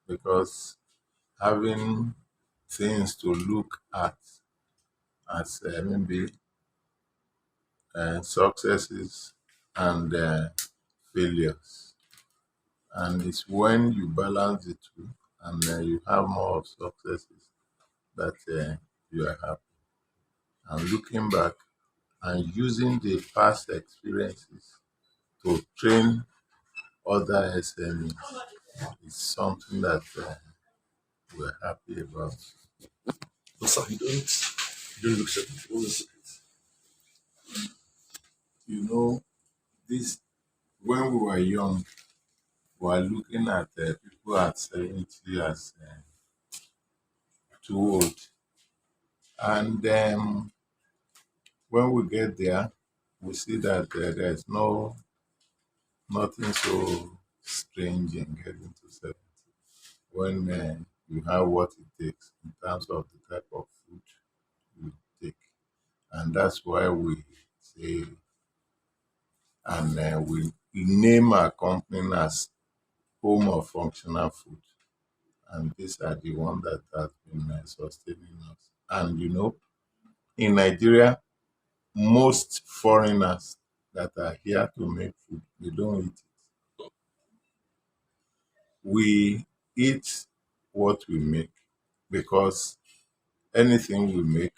because having things to look at as maybe successes and failures. And it's when you balance the two and you have more successes that you are happy. And looking back and using the past experiences to train other SMEs is something that we're happy about. No, sir, you don't look certain. You don't look certain. You know, this when we were young, we were looking at people at 70 as too old. And when we get there, we see that there's nothing so strange in getting to 70 when you have what it takes in terms of the type of food you take. And that's why we say, and we name our company as Home of Functional Food. And these are the ones that have been sustaining us. And in Nigeria, most foreigners that are here to make food, they don't eat it. We eat what we make because anything we make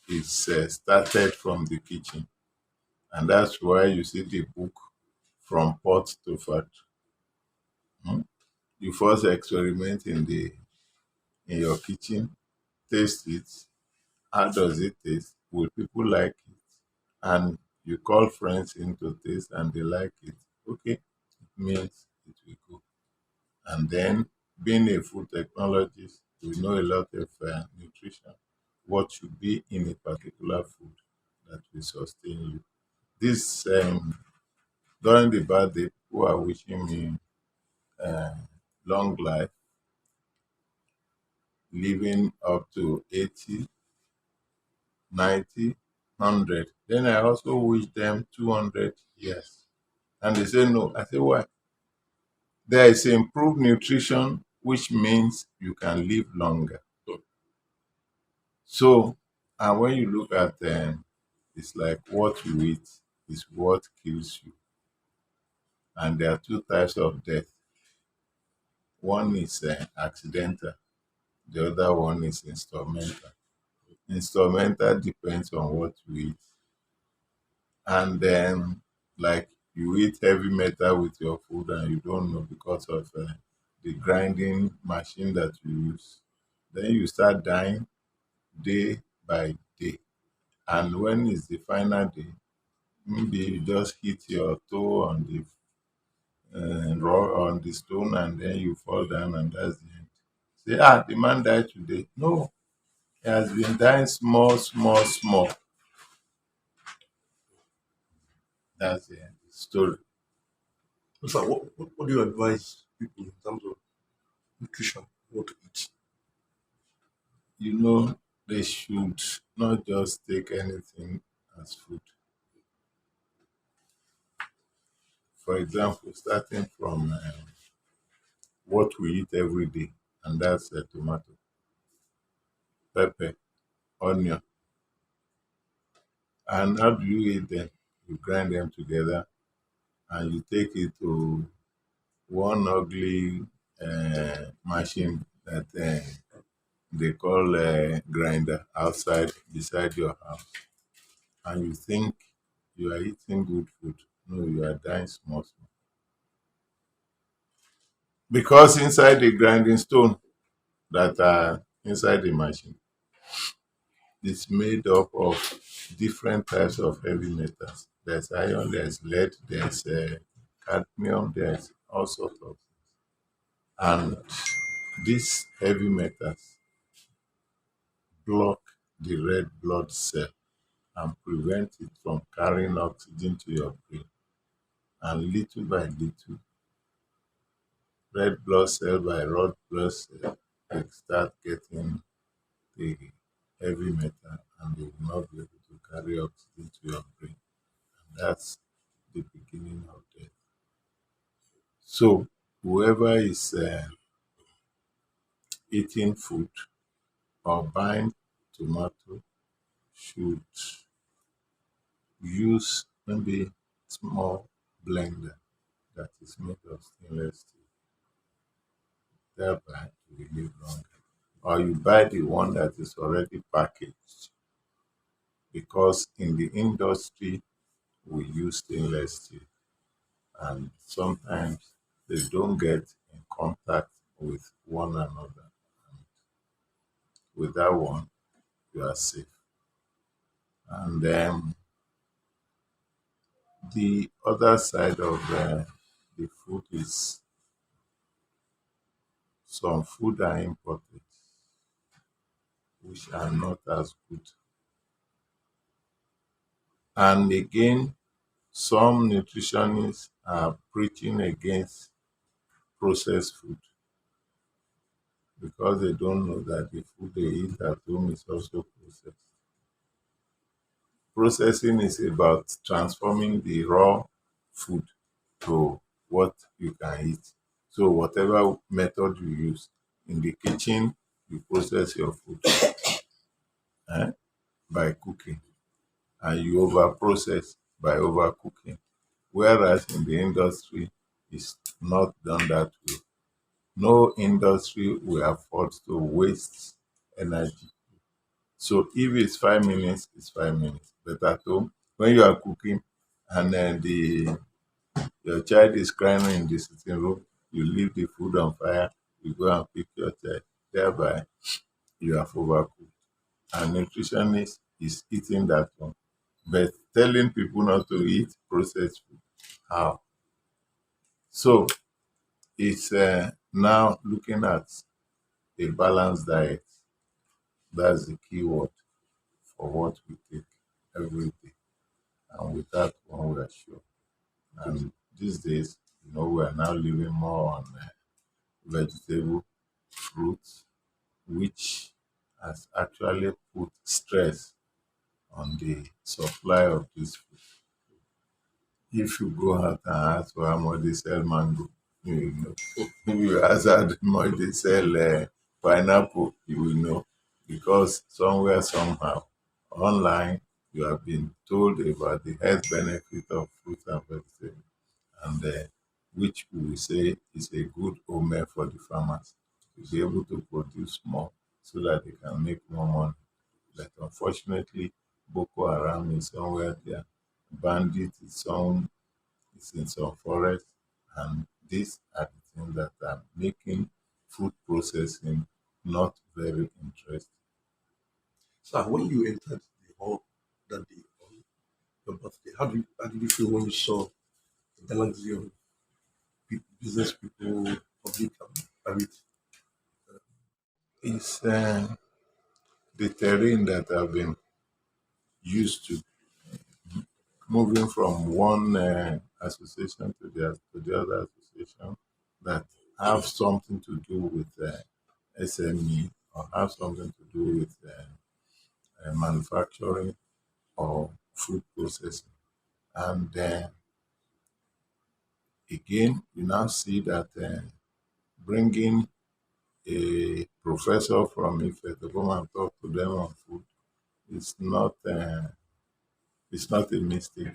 is started from the kitchen. And that's why you see the book From Pot to Factory. Hmm? You first experiment in your kitchen, taste it. How does it taste? Will people like it? And you call friends in to taste and they like it. Okay, it means it will go. And then, being a food technologist, we know a lot of nutrition, what should be in a particular food that will sustain you. This during the birthday, people are wishing me uh, long life, living up to 80, 90, 100. Then I also wish them 200 years. And they say no. I say why? There is improved nutrition, which means you can live longer. So, and when you look at them, it's like what you eat is what kills you. And there are two types of death. One is accidental, the other one is instrumental. Instrumental depends on what you eat. And then, like, you eat heavy metal with your food and you don't know because of the grinding machine that you use. Then you start dying day by day. And when is the final day? Maybe you just hit your toe on the on the stone and then you fall down and that's the end. Say, the man died today. No, he has been dying small, small, small. That's the end. Story. No, sir, what do you advise people in terms of nutrition, what to eat? They should not just take anything as food. For example, starting from what we eat every day, and that's tomato, pepper, onion. And how do you eat them? You grind them together and you take it to one ugly machine that they call grinder outside beside your house. And you think you are eating good food. No, you are dying small, small. Because inside the grinding stone that are inside the machine, it's made up of different types of heavy metals. There's iron, there's lead, there's cadmium, there's all sorts of. And these heavy metals block the red blood cell and prevent it from carrying oxygen to your brain. And little by little, red blood cell by red blood cell, they start getting the heavy metal and they will not be able to carry oxygen to your brain. And that's the beginning of death. So, whoever is eating food or buying tomato should use maybe small blender that is made of stainless steel, thereby it will live longer. Or you buy the one that is already packaged, because in the industry we use stainless steel and sometimes they don't get in contact with one another. And with that one, you are safe. And then the other side of the food is some food are imported, which are not as good. And again, some nutritionists are preaching against processed food because they don't know that the food they eat at home is also processed. Processing is about transforming the raw food to what you can eat. So whatever method you use in the kitchen, you process your food eh, by cooking, and you over process by overcooking. Whereas in the industry, it's not done that way. No industry will afford to waste energy. So if it's 5 minutes, it's 5 minutes. But at home, when you are cooking and then your child is crying in the sitting room, you leave the food on fire, you go and pick your child. Thereby, you have overcooked. And nutritionist is eating that one. But telling people not to eat processed food, how? So it's now looking at a balanced diet. That's the key word for what we take every day. And with that one, we are sure. And these days, we are now living more on vegetable, fruits, which has actually put stress on the supply of this food. If you go out and ask for how much they sell mango, you will know. If you ask how much they sell pineapple, you will know. Because somewhere, somehow, online, you have been told about the health benefit of fruit and vegetables, and which we will say is a good omen for the farmers to be able to produce more so that they can make more money. But unfortunately, Boko Haram is somewhere there. Bandit is in some forest, and these are the things that are making food processing not very interesting. So when you entered the hall that day on your birthday, how did you feel when you saw the galaxy of business people, public, and private? It's the terrain that I've been used to, moving from one association to the other association that have something to do with SME or have something to do with manufacturing or food processing. And again, you now see that bringing a professor from Ife to come and talk to them on food is not a mistake,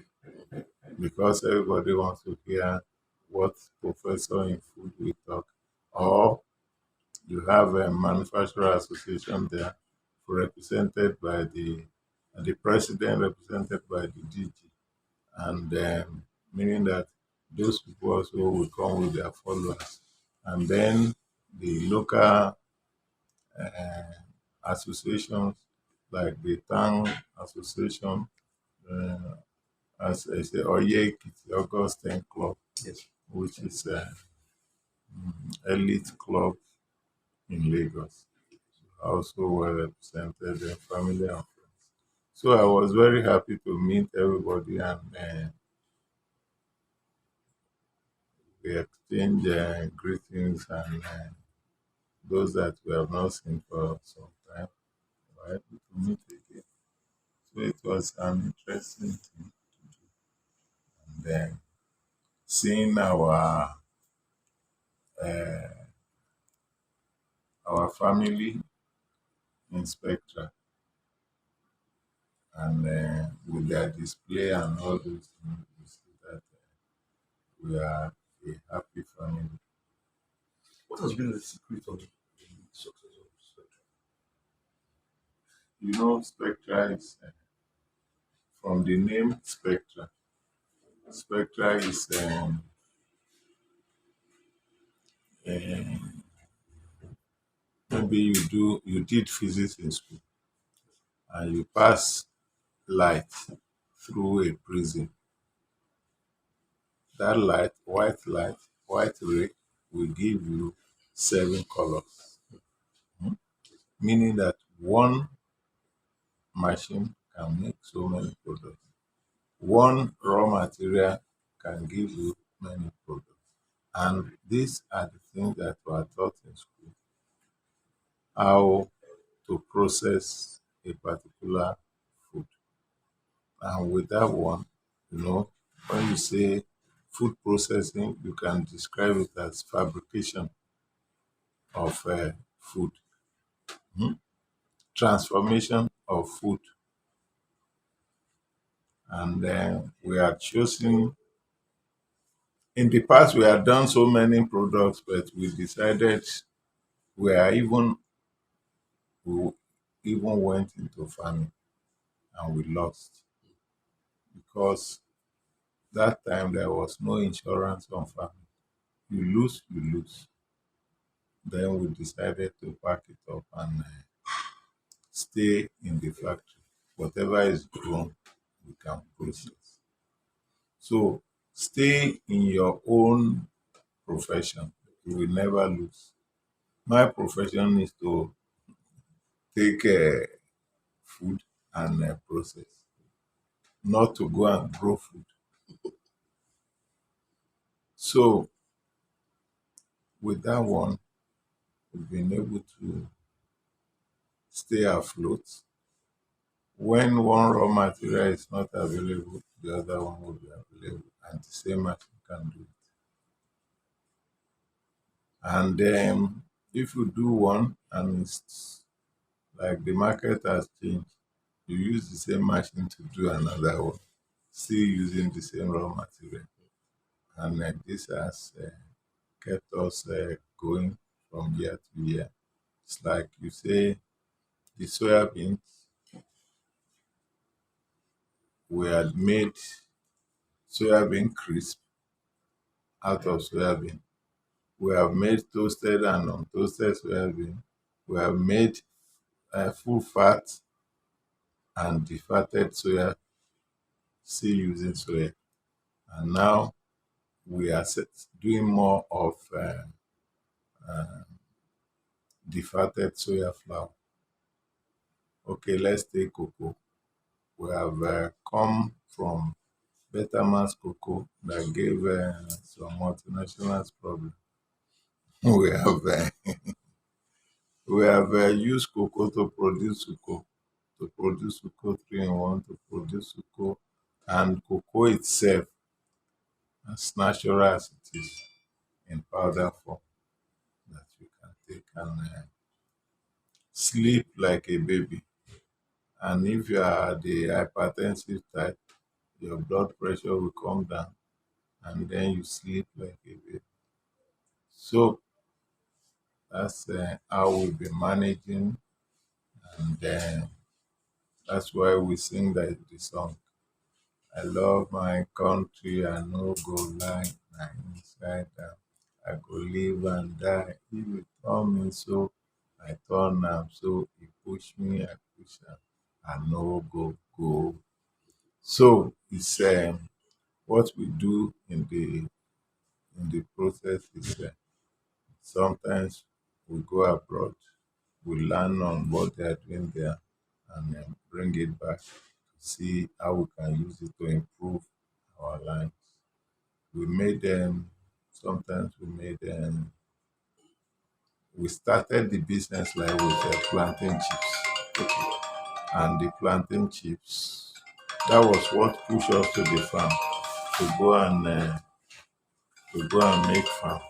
because everybody wants to hear what professor in food will talk. Or you have a manufacturer association there represented by the president, represented by the DG, and meaning that those people also will come with their followers. And then the local uh, associations like the Tang Association, uh, as I say, Oye Ekiti Augustine Club, Yes. which is an elite club in Lagos, also well represented in family and friends. So I was very happy to meet everybody, and we exchange greetings, and those that we have not seen for some time were able to meet again. So it was an interesting thing. And then seeing our family in Spectra, and with their display and all those things, we see that we are a happy family. What has been the secret of the success of Spectrum? You know, Spectra is from the name Spectra. Spectra is uh, maybe you did physics in school and you pass light through a prism. That light, white ray will give you seven colors. Hmm? Meaning that one machine can make so many products. One raw material can give you many products. And these are the things that were taught in school. How to process a particular food. And with that one, when you say food processing, you can describe it as fabrication of food, hmm, transformation of food. And then we are choosing, in the past, we have done so many products, but we decided we are we even went into farming and we lost because that time there was no insurance on farming. You lose, you lose. Then we decided to pack it up and stay in the factory. Whatever is grown, we can process. So stay in your own profession. You will never lose. My profession is to take food and process, not to go and grow food. So with that one, we've been able to stay afloat. When one raw material is not available, the other one will be available, and the same machine can do it. And then if you do one and it's like the market has changed, you use the same machine to do another one, still using the same raw material. And this has kept us going from year to year. It's like you say, the soya beans, we had made soya bean crisp out of soya bean. We have made toasted and untoasted soya bean. We have made full fat and defatted soya, still using soya. And now we are doing more of defatted soya flour. Okay, let's take cocoa. We have come from Betterman's cocoa that gave some multinationals problem. We have used cocoa to produce Suco, to produce Suco 3 in 1, to produce Suco, and cocoa itself, as natural as it is, in powder form, that you can take and sleep like a baby. And if you are the hypertensive type, your blood pressure will come down and then you sleep like a baby. So that's how we've been managing, and then that's why we sing the song. I love my country, I no go lie, na inside am. I go live and die. If you turn me so, I turn am so. He push me, I push am. I no go go. So it's what we do in the process is sometimes we go abroad, we learn on what they are doing there, and bring it back to see how we can use it to improve our lives. We made them, sometimes we made them, we started the business like with plantain chips. And the plantain chips, that was what pushed us to the farm to go and make farm.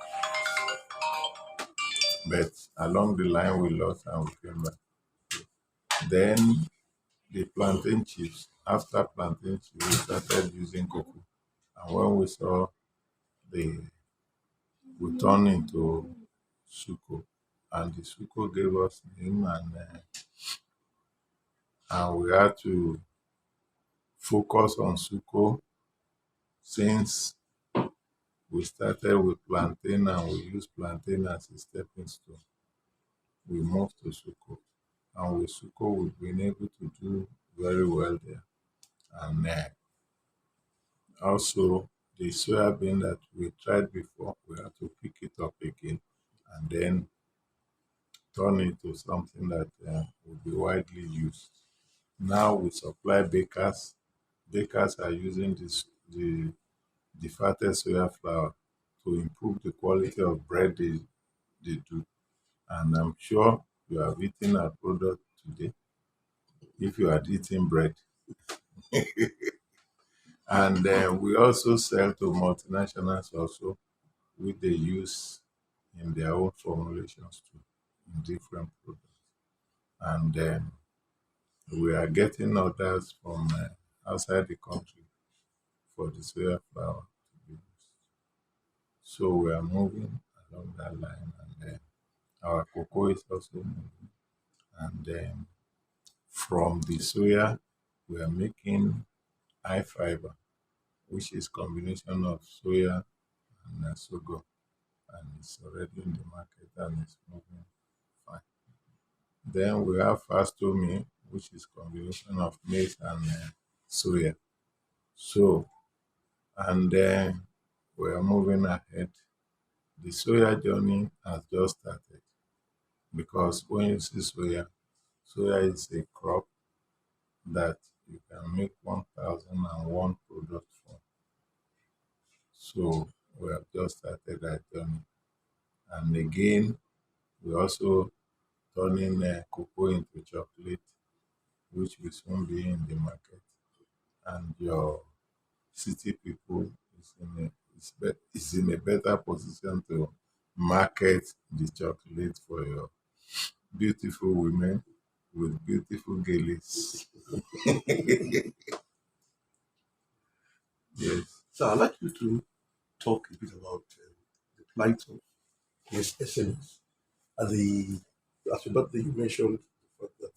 But along the line, we lost and we came back. Then the plantain chips. After plantain chips, we started using cocoa. And when we saw the, we turned into Suco. And the Suco gave us name, and we had to focus on Suco since we started with plantain and we used plantain as a stepping stone. We moved to Suco. And with Suco, we've been able to do very well there. And also, the soybean that we tried before, we had to pick it up again and then turn it to something that will be widely used. Now we supply bakers. Bakers are using the fatted soya flour to improve the quality of bread they do. And I'm sure you have eaten our product today if you are eating bread. And we also sell to multinationals also, which they use in their own formulations too, in different products. And we are getting orders from outside the country for the soya flour to be used. So we are moving along that line, and our cocoa is also moving. And from the soya, we are making high fiber, which is combination of soya and sorghum, and it's already in the market and it's moving fine. Then we have fastomi, which is combination of maize and soya. So, and then we are moving ahead. The soya journey has just started because when you see soya, soya is a crop that you can make 1,001 products from. So we have just started that journey. And again, we also turning cocoa into chocolate, which will soon be in the market. And your city people is in a better position to market the chocolate for your beautiful women with beautiful girlies. Yes. So I'd like you to talk a bit about the plight of yes, SMEs. As your birthday, you mentioned the fact that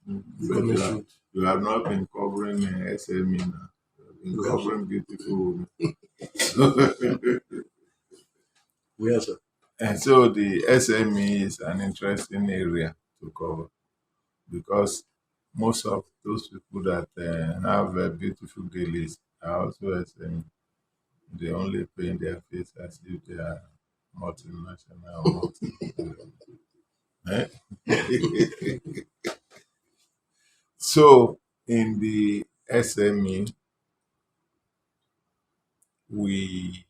the But government you have not been covering SME now. You have been should have covering beautiful women. where, sir? And so the SME is an interesting area to cover because most of those people that have beautiful girlies are also SME. They only paint their face as if they are multinational or multi. Eh? So in the SME, we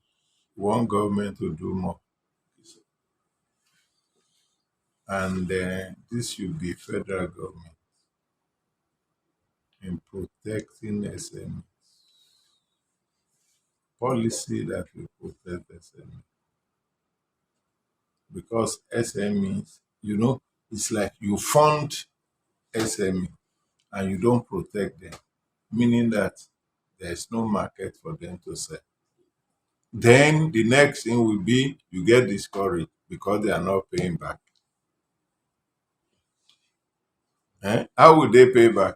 want government to do more, and this should be federal government in protecting SME policy that will protect SME because SMEs, it's like you fund SME and you don't protect them, meaning that there's no market for them to sell. Then the next thing will be you get discouraged because they are not paying back. How will they pay back?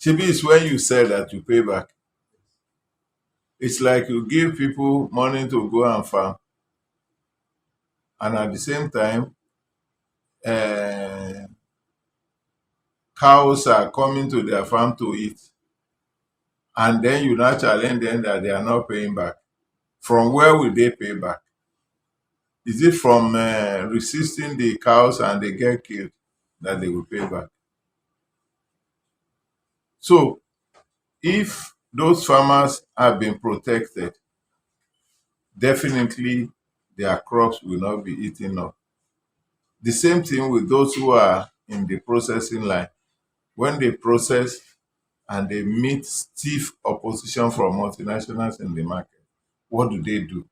Chibi is when you sell that you pay back. It's like you give people money to go and farm, and at the same time, uh, cows are coming to their farm to eat, and then you now challenge them that they are not paying back. From where will they pay back? Is it from resisting the cows and they get killed that they will pay back? So, if those farmers have been protected, definitely their crops will not be eaten up. The same thing with those who are in the processing line. When they process and they meet stiff opposition from multinationals in the market, what do?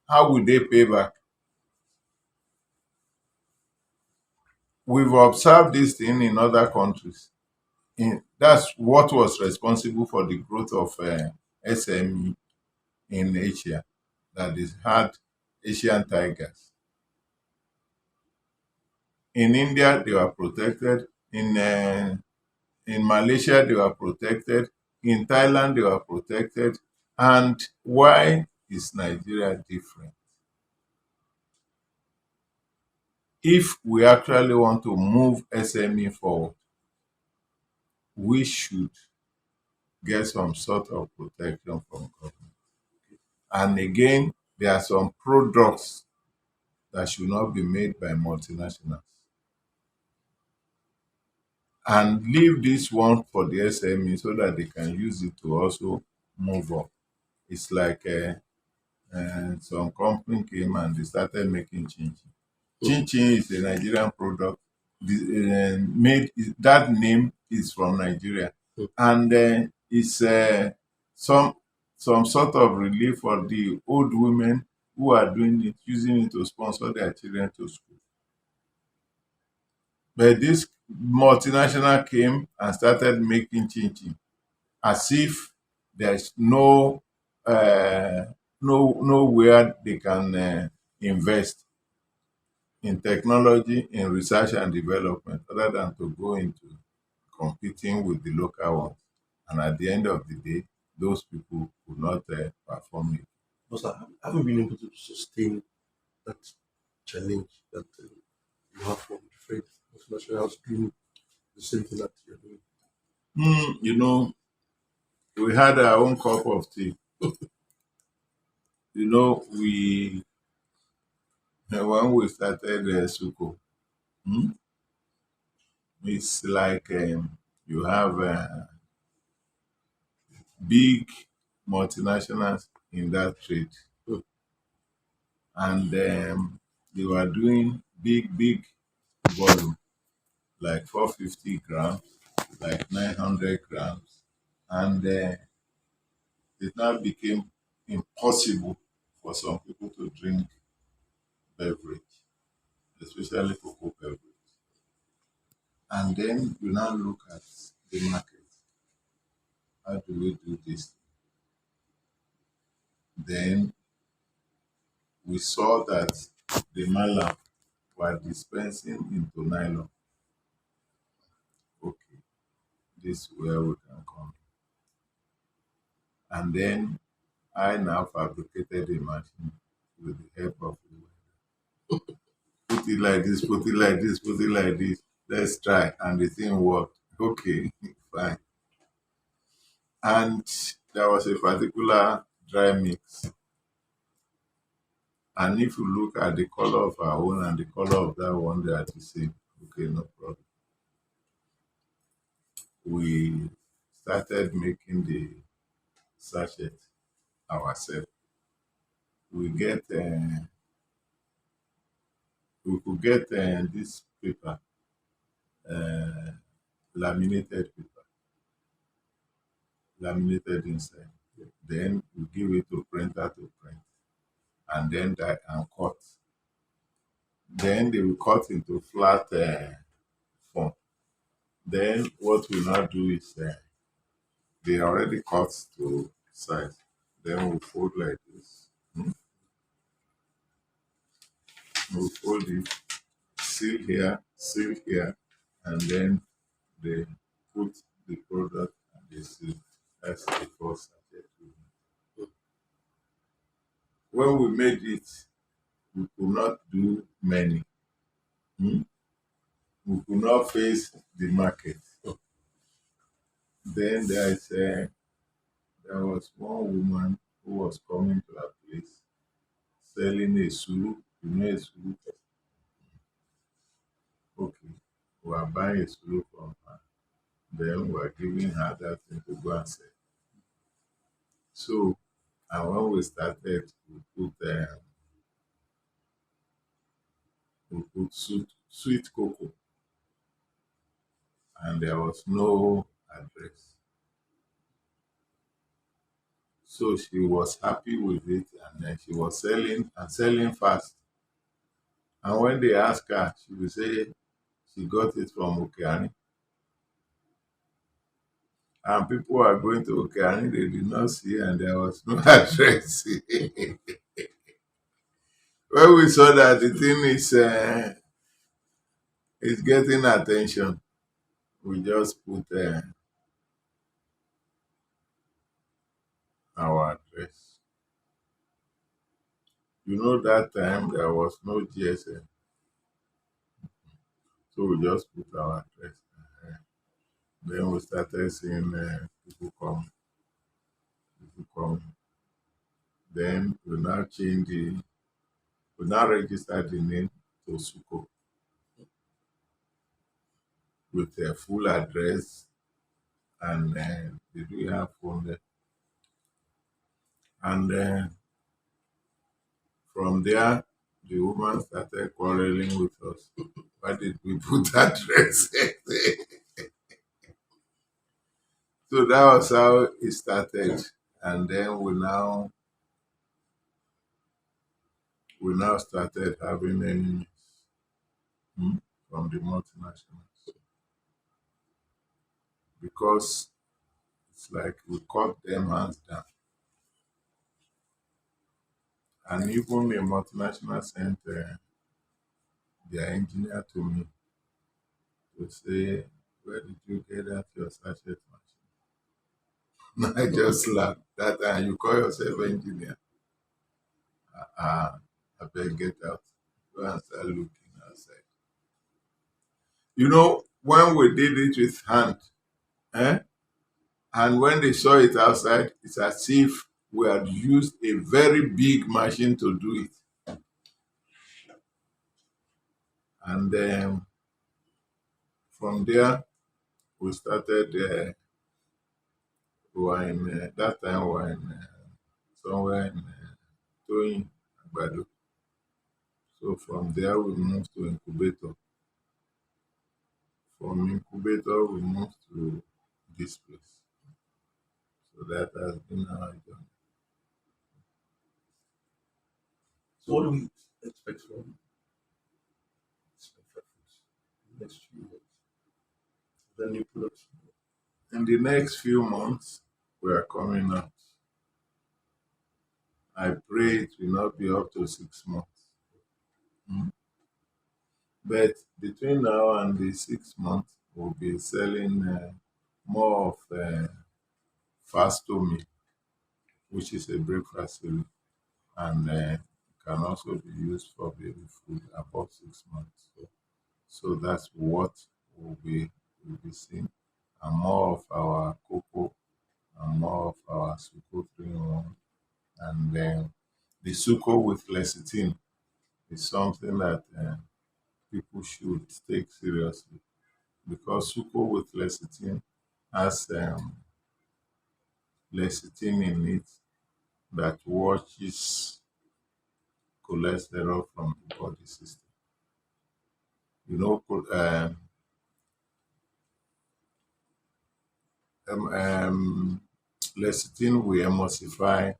How will they pay back? We've observed this thing in other countries. That's what was responsible for the growth of SME in Asia, that is had Asian tigers. In India, they were protected. In Malaysia, they were protected. In Thailand, they were protected. And why is Nigeria different? If we actually want to move SME forward, we should get some sort of protection from government. And again, there are some products that should not be made by multinationals. And leave this one for the SME so that they can use it to also move up. It's like some company came and they started making chin chin. Chin chin is a Nigerian product. Made that name is from Nigeria, and it's some some sort of relief for the old women who are doing it, using it to sponsor their children to school. But this multinational came and started making chin chin as if there's uh, nowhere they can invest in technology, in research and development, other than to go into competing with the local ones. And at the end of the day, those people could not perform it. Because I haven't been able to sustain that challenge that you have from different multinationals doing the same thing that you're doing. You know, we had our own cup of tea. When we started Suco, hmm, it's like you have big multinationals in that trade, Mm. and they were doing big volume, like 450 grams, like 900 grams, and it now became impossible for some people to drink beverage, especially cocoa beverage. And then you now look at the market. How do we do this? Then we saw that the malam were dispensing into nylon. Okay, this is where we can come. And then I now fabricated a machine with the help of the welder. Put it like this, put it like this, put it like this. Let's try. And the thing worked. Okay, fine. And there was a particular dry mix. And if you look at the color of our own and the color of that one, they are the same. Okay, no problem. We started making the sachet ourselves. We get we could get this paper, uh, laminated paper, laminated inside. Then we give it to printer to print, and then that and cut. Then they will cut into flat form. Then what we now do is they already cut to size. Then we fold like this. We fold it, seal here, and then they put the product and they seal. That's the first sachet. When we made it, we could not do many. Hmm? We could not face the market. Then there was one woman who was coming to our place selling a suru. You know a suru? Okay. We were buying a suru from her. Then we were giving her that thing to go and sell. So, and when we started, we put sweet cocoa, and there was no address. So she was happy with it, and then she was selling and selling fast. And when they ask her, she will say she got it from Okeani. And people are going to Okeani, they did not see, and there was no address. When we saw that the thing is getting attention, we just put our address. You know, that time there was no GSM, so we just put our address. Then we started seeing people come. Then we now registered the name to Suco with their full address, and they do have phone there. And from there, the woman started quarreling with us. Why did we put address? So that was how it started. And then we now started having enemies, from the multinationals, because it's like we cut them hands down. And even the multinational sent their engineer to me to say, "Where did you get that your sachet machine?" I just laughed. That time you call yourself engineer. I beg, get out. Go and start looking outside. When we did it with hand, eh? And when they saw it outside, it's as if we had used a very big machine to do it. And then from there, we started. We were in that time. We were in somewhere in Toyin, Agbado. So from there, we moved to incubator. From incubator, we moved to this place. So that has been our journey. So what do we expect from Foods in the next few months? The new products. In the next few months, we are coming out. I pray it will not be up to 6 months. Mm. But between now and the 6 months, we'll be selling more of fasto meal, which is a breakfast cereal, and can also be used for baby food above 6 months. So that's what we'll be seeing, and more of our cocoa, and more of our Suco 3-in-1, and then the Suco with lecithin is something that people should take seriously, because Suco with lecithin has lecithin in it that watches cholesterol from the body system. You know, um, um, lecithin will emulsify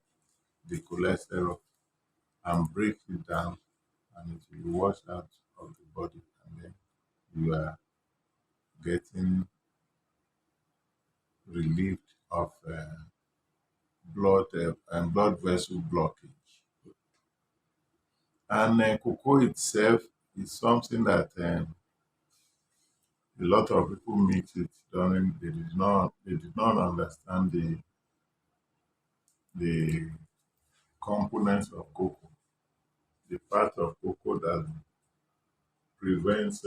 the cholesterol and break it down, and it will be washed out of the body, and then you are getting relieved of blood vessel blockage. And cocoa itself is something that a lot of people mix it during they did not understand the components of cocoa, the part of cocoa that prevents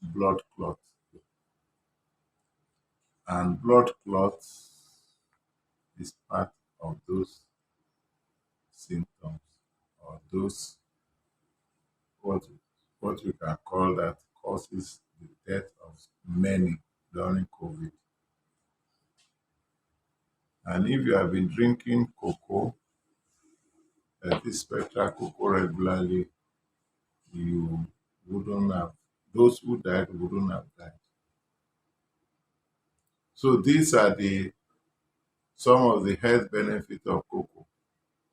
blood clot. And blood clot is part of those symptoms, or those what what we can call that causes the death of many during COVID. And if you have been drinking cocoa, this spectral cocoa regularly, you wouldn't have, those who died wouldn't have died. So these are the some of the health benefits of cocoa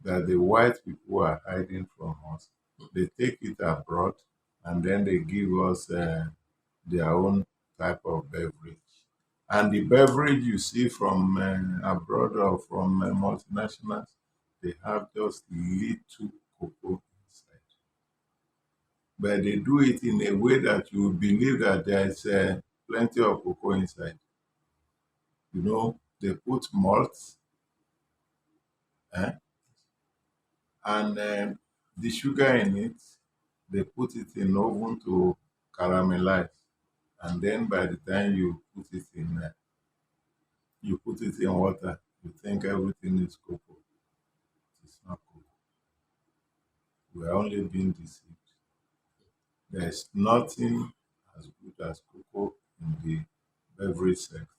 that the white people are hiding from us. They take it abroad and then they give us their own type of beverage. And the beverage you see from abroad or from multinationals, they have just little cocoa inside. But they do it in a way that you will believe that there is plenty of cocoa inside. You know, they put malt and the sugar in it, they put it in oven to caramelize. And then by the time you put it in water, you think everything is cocoa. It's not cocoa. We are only being deceived. There's nothing as good as cocoa in the beverage sector.